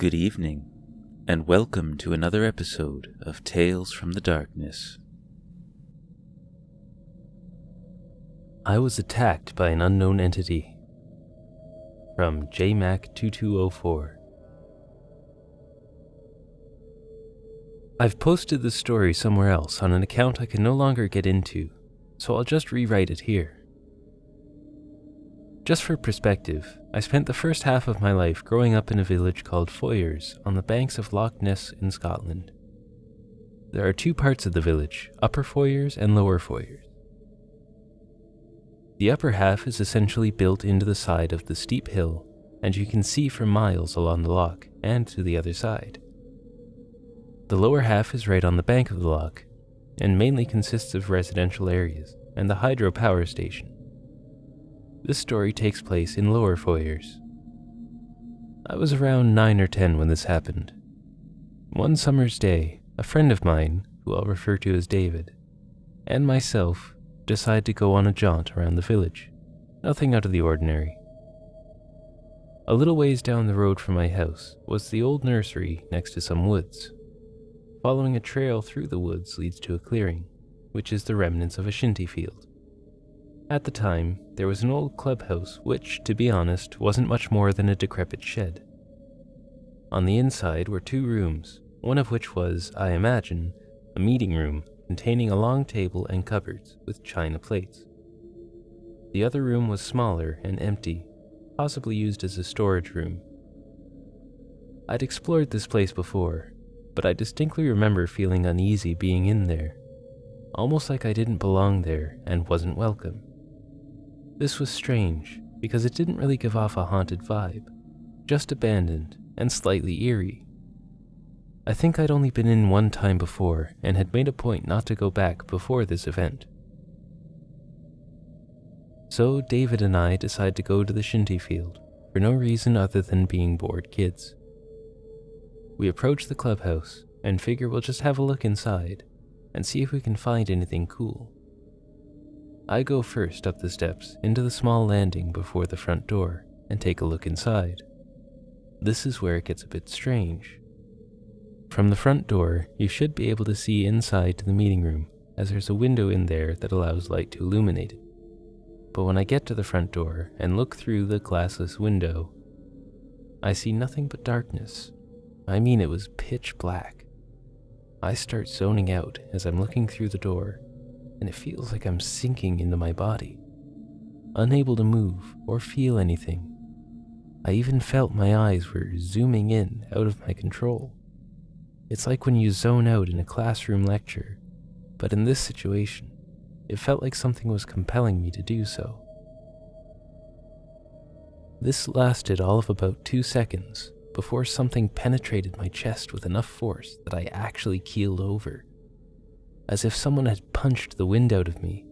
Good evening, and welcome to another episode of Tales from the Darkness. I was attacked by an unknown entity. From JMac2204. I've posted this story somewhere else on an account I can no longer get into, so I'll just rewrite it here. Just for perspective, I spent the first half of my life growing up in a village called Foyers on the banks of Loch Ness in Scotland. There are two parts of the village, Upper Foyers and Lower Foyers. The upper half is essentially built into the side of the steep hill, and you can see for miles along the loch and to the other side. The lower half is right on the bank of the loch, and mainly consists of residential areas and the hydro power station. This story takes place in Lower Foyers. I was around 9 or 10 when this happened. One summer's day, a friend of mine, who I'll refer to as David, and myself decided to go on a jaunt around the village. Nothing out of the ordinary. A little ways down the road from my house was the old nursery next to some woods. Following a trail through the woods leads to a clearing, which is the remnants of a shinty field. At the time, there was an old clubhouse which, to be honest, wasn't much more than a decrepit shed. On the inside were 2 rooms, one of which was, I imagine, a meeting room containing a long table and cupboards with china plates. The other room was smaller and empty, possibly used as a storage room. I'd explored this place before, but I distinctly remember feeling uneasy being in there, almost like I didn't belong there and wasn't welcome. This was strange, because it didn't really give off a haunted vibe, just abandoned and slightly eerie. I think I'd only been in one time before and had made a point not to go back before this event. So David and I decided to go to the shinty field for no reason other than being bored kids. We approach the clubhouse and figure we'll just have a look inside and see if we can find anything cool. I go first up the steps into the small landing before the front door and take a look inside. This is where it gets a bit strange. From the front door, you should be able to see inside to the meeting room, as there's a window in there that allows light to illuminate it. But when I get to the front door and look through the glassless window, I see nothing but darkness. I mean, it was pitch black. I start zoning out as I'm looking through the door, and it feels like I'm sinking into my body, unable to move or feel anything. I even felt my eyes were zooming in out of my control. It's like when you zone out in a classroom lecture, but in this situation, it felt like something was compelling me to do so. This lasted all of about 2 seconds before something penetrated my chest with enough force that I actually keeled over, as if someone had punched the wind out of me.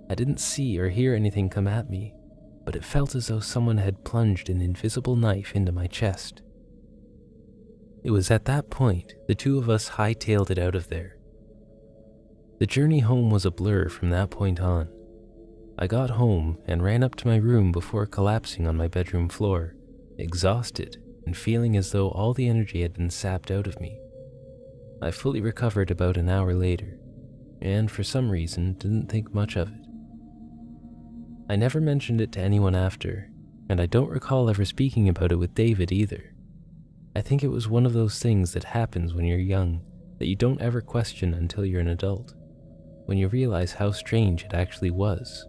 I didn't see or hear anything come at me, but it felt as though someone had plunged an invisible knife into my chest. It was at that point the 2 of us hightailed it out of there. The journey home was a blur from that point on. I got home and ran up to my room before collapsing on my bedroom floor, exhausted and feeling as though all the energy had been sapped out of me. I fully recovered about an hour later, and for some reason didn't think much of it. I never mentioned it to anyone after, and I don't recall ever speaking about it with David either. I think it was one of those things that happens when you're young that you don't ever question until you're an adult, when you realize how strange it actually was.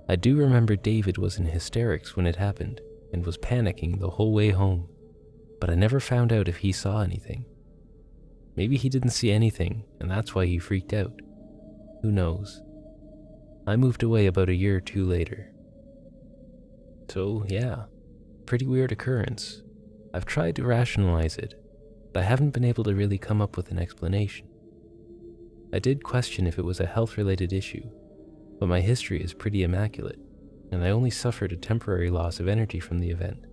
I do remember David was in hysterics when it happened and was panicking the whole way home, but I never found out if he saw anything. Maybe he didn't see anything, and that's why he freaked out. Who knows? I moved away about a year or 2 later. So yeah, pretty weird occurrence. I've tried to rationalize it, but I haven't been able to really come up with an explanation. I did question if it was a health-related issue, but my history is pretty immaculate, and I only suffered a temporary loss of energy from the event.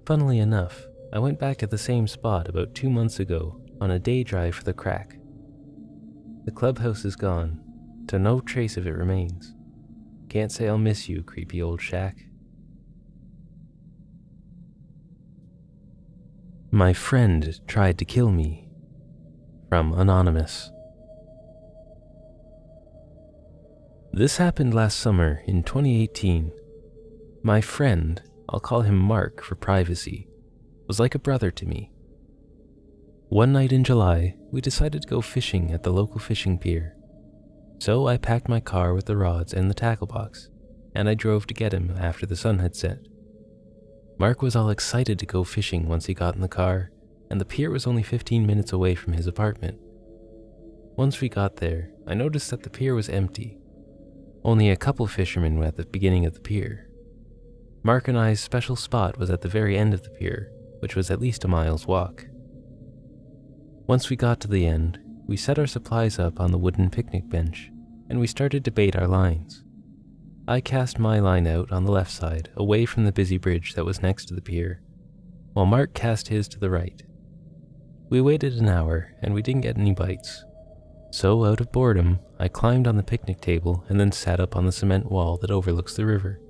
Funnily enough, I went back to the same spot about 2 months ago on a day drive for the crack. The clubhouse is gone, so no trace of it remains. Can't say I'll miss you, creepy old shack. My friend tried to kill me. From Anonymous. This happened last summer in 2018. My friend, I'll call him Mark for privacy, was like a brother to me. One night in July, we decided to go fishing at the local fishing pier. So I packed my car with the rods and the tackle box, and I drove to get him after the sun had set. Mark was all excited to go fishing once he got in the car, and the pier was only 15 minutes away from his apartment. Once we got there, I noticed that the pier was empty. Only a couple fishermen were at the beginning of the pier. Mark and I's special spot was at the very end of the pier, which was at least a mile's walk. Once we got to the end, we set our supplies up on the wooden picnic bench, and we started to bait our lines. I cast my line out on the left side, away from the busy bridge that was next to the pier, while Mark cast his to the right. We waited an hour, and we didn't get any bites. So, out of boredom, I climbed on the picnic table and then sat up on the cement wall that overlooks the river.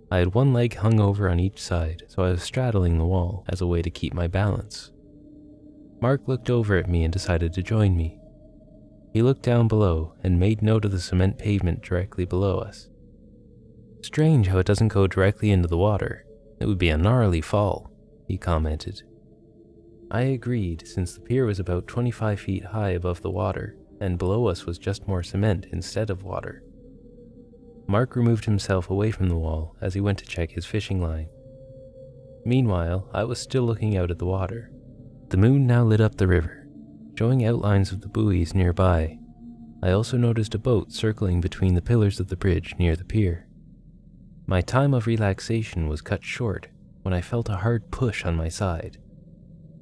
I had one leg hung over on each side, so I was straddling the wall as a way to keep my balance. Mark looked over at me and decided to join me. He looked down below and made note of the cement pavement directly below us. "Strange how it doesn't go directly into the water. It would be a gnarly fall," he commented. I agreed, since the pier was about 25 feet high above the water, and below us was just more cement instead of water. Mark removed himself away from the wall as he went to check his fishing line. Meanwhile, I was still looking out at the water. The moon now lit up the river, showing outlines of the buoys nearby. I also noticed a boat circling between the pillars of the bridge near the pier. My time of relaxation was cut short when I felt a hard push on my side.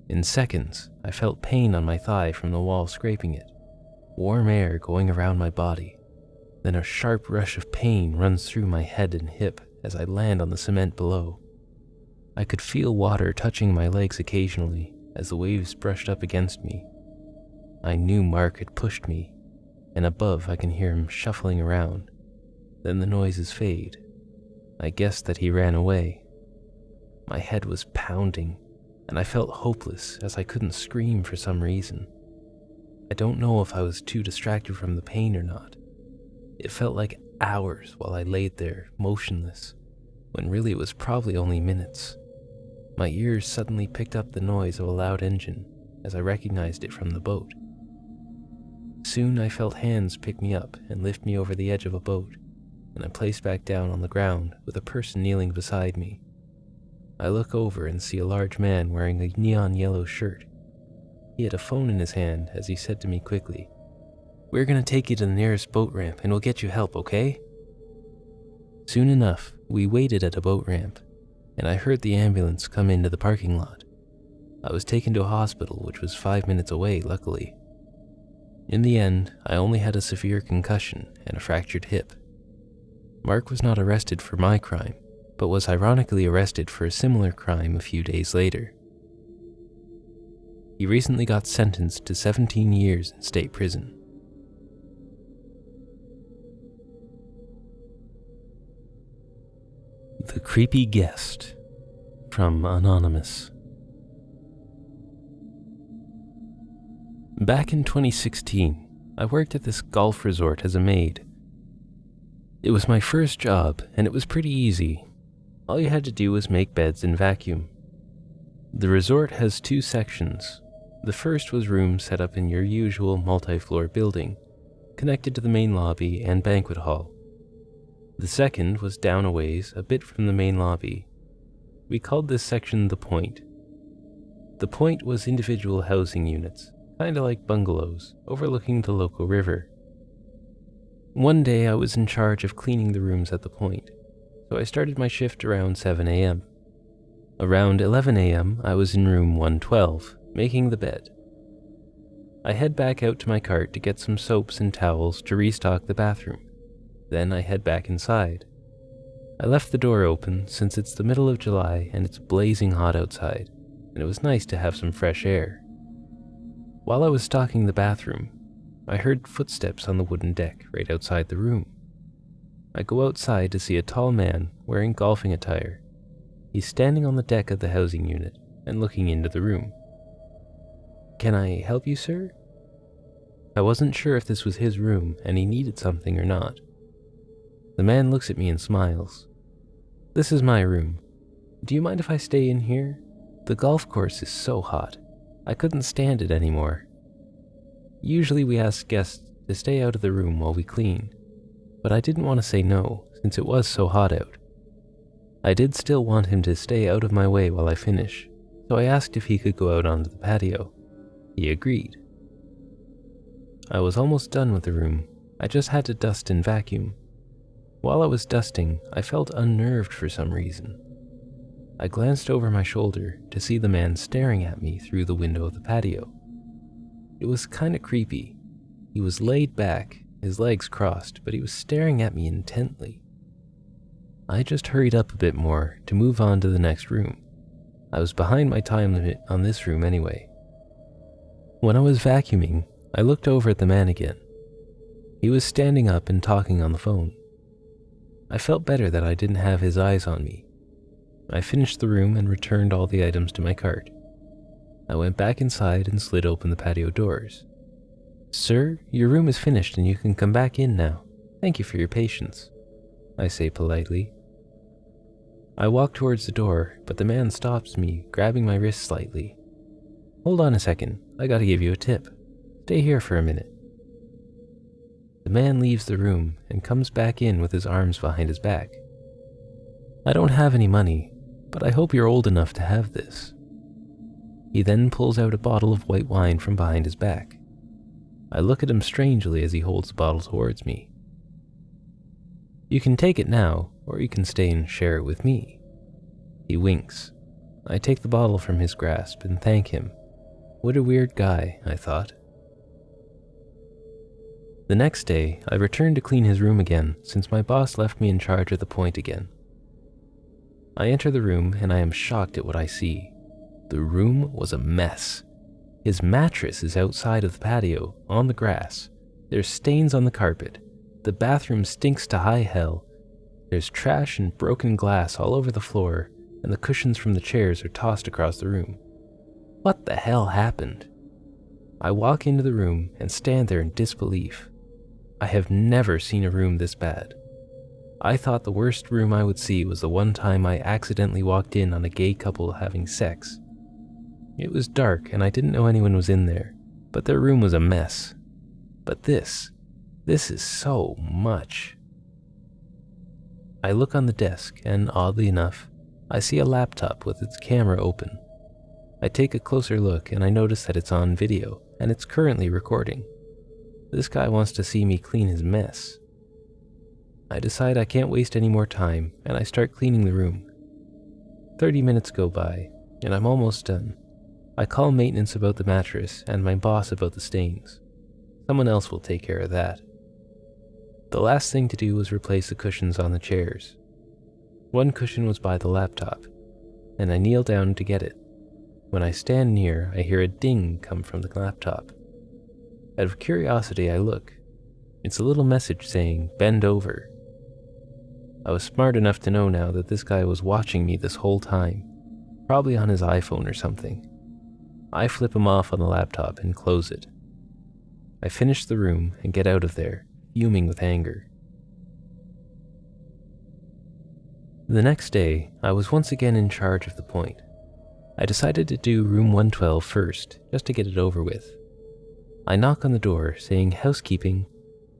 In seconds, I felt pain on my thigh from the wall scraping it, warm air going around my body. Then a sharp rush of pain runs through my head and hip as I land on the cement below. I could feel water touching my legs occasionally as the waves brushed up against me. I knew Mark had pushed me, and above I can hear him shuffling around. Then the noises fade. I guessed that he ran away. My head was pounding, and I felt hopeless as I couldn't scream for some reason. I don't know if I was too distracted from the pain or not. It felt like hours while I laid there, motionless, when really it was probably only minutes. My ears suddenly picked up the noise of a loud engine as I recognized it from the boat. Soon I felt hands pick me up and lift me over the edge of a boat, and I'm placed back down on the ground with a person kneeling beside me. I look over and see a large man wearing a neon yellow shirt. He had a phone in his hand as he said to me quickly, "We're gonna take you to the nearest boat ramp and we'll get you help, okay?" Soon enough, we waited at a boat ramp, and I heard the ambulance come into the parking lot. I was taken to a hospital which was 5 minutes away, luckily. In the end, I only had a severe concussion and a fractured hip. Mark was not arrested for my crime, but was ironically arrested for a similar crime a few days later. He recently got sentenced to 17 years in state prison. The Creepy Guest, from Anonymous. Back in 2016, I worked at this golf resort as a maid. It was my first job, and it was pretty easy. All you had to do was make beds and vacuum. The resort has 2 sections. The first was rooms set up in your usual multi-floor building, connected to the main lobby and banquet hall. The second was down a ways, a bit from the main lobby. We called this section the Point. The Point was individual housing units, kinda like bungalows, overlooking the local river. One day I was in charge of cleaning the rooms at the Point, so I started my shift around 7 a.m. Around 11 a.m. I was in room 112, making the bed. I head back out to my cart to get some soaps and towels to restock the bathroom. Then I head back inside. I left the door open since it's the middle of July and it's blazing hot outside, and it was nice to have some fresh air. While I was stocking the bathroom, I heard footsteps on the wooden deck right outside the room. I go outside to see a tall man wearing golfing attire. He's standing on the deck of the housing unit, and looking into the room. "Can I help you, sir?" I wasn't sure if this was his room and he needed something or not. The man looks at me and smiles. "This is my room. Do you mind if I stay in here? The golf course is so hot. I couldn't stand it anymore." Usually we ask guests to stay out of the room while we clean, but I didn't want to say no since it was so hot out. I did still want him to stay out of my way while I finish, so I asked if he could go out onto the patio. He agreed. I was almost done with the room. I just had to dust and vacuum. While I was dusting, I felt unnerved for some reason. I glanced over my shoulder to see the man staring at me through the window of the patio. It was kinda creepy. He was laid back, his legs crossed, but he was staring at me intently. I just hurried up a bit more to move on to the next room. I was behind my time limit on this room anyway. When I was vacuuming, I looked over at the man again. He was standing up and talking on the phone. I felt better that I didn't have his eyes on me. I finished the room and returned all the items to my cart. I went back inside and slid open the patio doors. "Sir, your room is finished and you can come back in now. Thank you for your patience," I say politely. I walk towards the door, but the man stops me, grabbing my wrist slightly. "Hold on a second, I gotta give you a tip. Stay here for a minute." The man leaves the room and comes back in with his arms behind his back. "I don't have any money, but I hope you're old enough to have this." He then pulls out a bottle of white wine from behind his back. I look at him strangely as he holds the bottle towards me. "You can take it now, or you can stay and share it with me." He winks. I take the bottle from his grasp and thank him. What a weird guy, I thought. The next day, I returned to clean his room again since my boss left me in charge of the point again. I enter the room and I am shocked at what I see. The room was a mess. His mattress is outside of the patio, on the grass. There's stains on the carpet. The bathroom stinks to high hell. There's trash and broken glass all over the floor, and the cushions from the chairs are tossed across the room. What the hell happened? I walk into the room and stand there in disbelief. I have never seen a room this bad. I thought the worst room I would see was the one time I accidentally walked in on a gay couple having sex. It was dark and I didn't know anyone was in there, but their room was a mess. But this is so much. I look on the desk and, oddly enough, I see a laptop with its camera open. I take a closer look and I notice that it's on video and it's currently recording. This guy wants to see me clean his mess. I decide I can't waste any more time and I start cleaning the room. 30 minutes go by and I'm almost done. I call maintenance about the mattress and my boss about the stains. Someone else will take care of that. The last thing to do was replace the cushions on the chairs. One cushion was by the laptop, and I kneel down to get it. When I stand near, I hear a ding come from the laptop. Out of curiosity, I look. It's a little message saying, "Bend over." I was smart enough to know now that this guy was watching me this whole time, probably on his iPhone or something. I flip him off on the laptop and close it. I finish the room and get out of there, fuming with anger. The next day, I was once again in charge of the point. I decided to do room 112 first, just to get it over with. I knock on the door, saying housekeeping.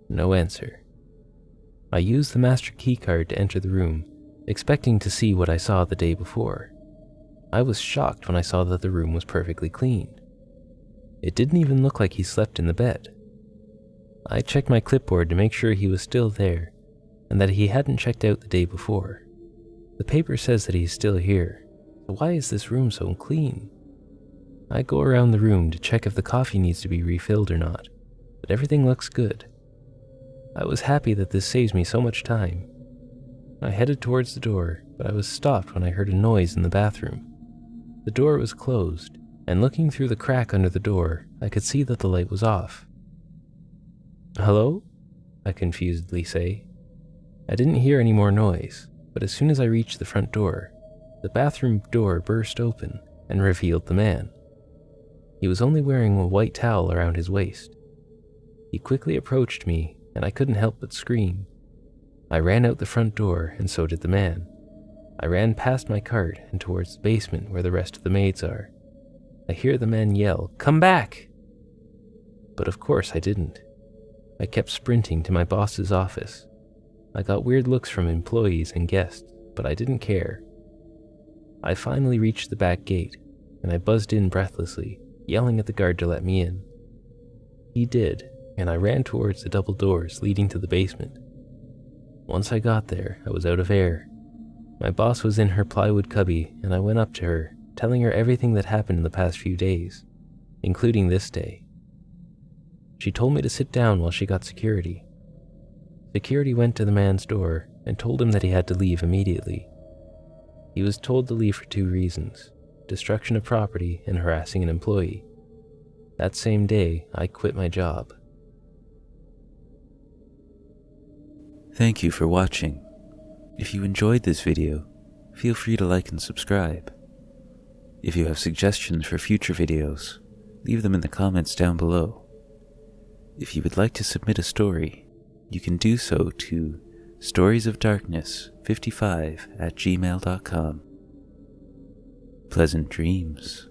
No answer. I use the master keycard to enter the room, expecting to see what I saw the day before. I was shocked when I saw that the room was perfectly clean. It didn't even look like he slept in the bed. I checked my clipboard to make sure he was still there, and that he hadn't checked out the day before. The paper says that he's still here, so why is this room so clean? I go around the room to check if the coffee needs to be refilled or not, but everything looks good. I was happy that this saves me so much time. I headed towards the door, but I was stopped when I heard a noise in the bathroom. The door was closed, and looking through the crack under the door, I could see that the light was off. "Hello?" I confusedly say. I didn't hear any more noise, but as soon as I reached the front door, the bathroom door burst open, and revealed the man. He was only wearing a white towel around his waist. He quickly approached me, and I couldn't help but scream. I ran out the front door, and so did the man. I ran past my cart and towards the basement where the rest of the maids are. I hear the man yell, "Come back!" But of course I didn't. I kept sprinting to my boss's office. I got weird looks from employees and guests, but I didn't care. I finally reached the back gate, and I buzzed in breathlessly, yelling at the guard to let me in. He did, and I ran towards the double doors leading to the basement. Once I got there, I was out of air. My boss was in her plywood cubby, and I went up to her, telling her everything that happened in the past few days, including this day. She told me to sit down while she got security. Security went to the man's door and told him that he had to leave immediately. He was told to leave for 2 reasons: destruction of property and harassing an employee. That same day, I quit my job. Thank you for watching. If you enjoyed this video, feel free to like and subscribe. If you have suggestions for future videos, leave them in the comments down below. If you would like to submit a story, you can do so to storiesofdarkness55@gmail.com. Pleasant dreams.